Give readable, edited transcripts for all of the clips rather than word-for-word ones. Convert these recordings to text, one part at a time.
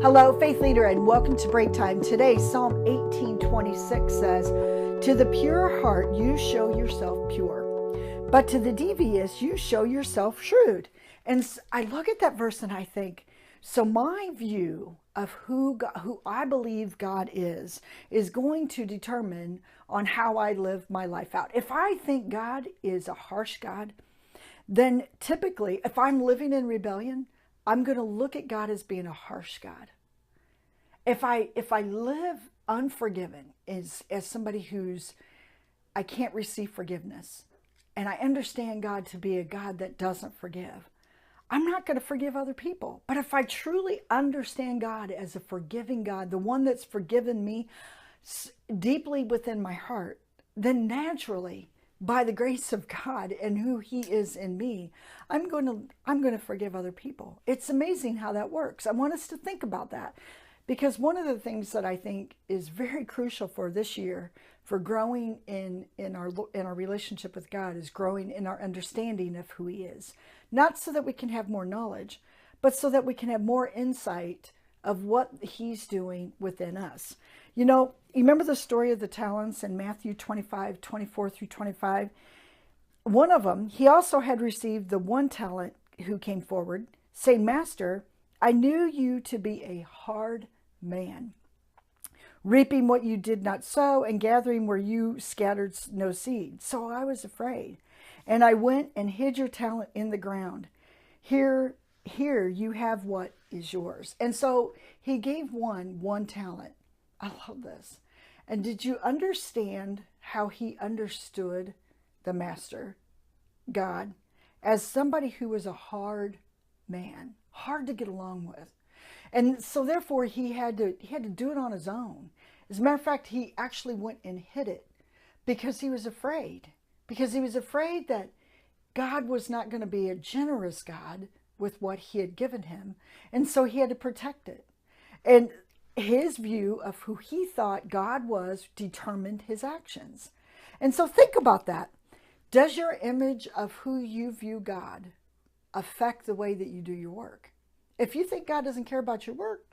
Hello, Faith Leader, and welcome to Breaktime. Today, Psalm 18:26 says, "To the pure heart you show yourself pure, but to the devious you show yourself shrewd." And I look at that verse and I think, so my view of who I believe God is going to determine on how I live my life out. If I think God is a harsh God, then typically, if I'm living in rebellion, I'm going to look at God as being a harsh God. If I live unforgiven as somebody I can't receive forgiveness, and I understand God to be a God that doesn't forgive, I'm not going to forgive other people. But if I truly understand God as a forgiving God, the one that's forgiven me deeply within my heart, then naturally, by the grace of God and who He is in me, I'm going to forgive other people. It's amazing how that works. I want us to think about that, because one of the things that I think is very crucial for this year, for growing in our relationship with God, is growing in our understanding of who He is. Not so that we can have more knowledge, but so that we can have more insight of what He's doing within us. You know, you remember the story of the talents in Matthew 25:24 through 25? One of them, he also had received the one talent, who came forward, saying, "Master, I knew you to be a hard man, reaping what you did not sow and gathering where you scattered no seed. So I was afraid, and I went and hid your talent in the ground. Here you have what is yours." And so he gave one talent. I love this. And did you understand how he understood the master, God, as somebody who was a hard man, hard to get along with? And so therefore he had to do it on his own. As a matter of fact, he actually went and hid it because he was afraid. Because he was afraid that God was not going to be a generous God with what he had given him. And so he had to protect it. And his view of who he thought God was determined his actions. And so think about that. Does your image of who you view God affect the way that you do your work? If you think God doesn't care about your work,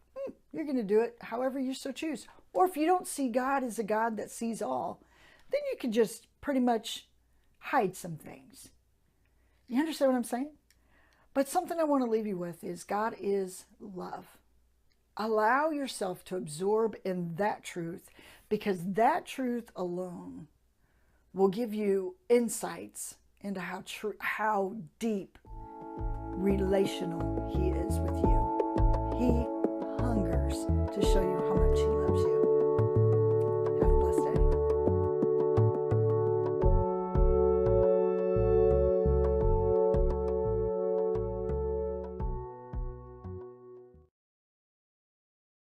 you're going to do it however you so choose. Or if you don't see God as a God that sees all, then you can just pretty much hide some things. You understand what I'm saying? But something I want to leave you with is God is love. Allow yourself to absorb in that truth, because that truth alone will give you insights into how deep relational He is with you. He hungers to show you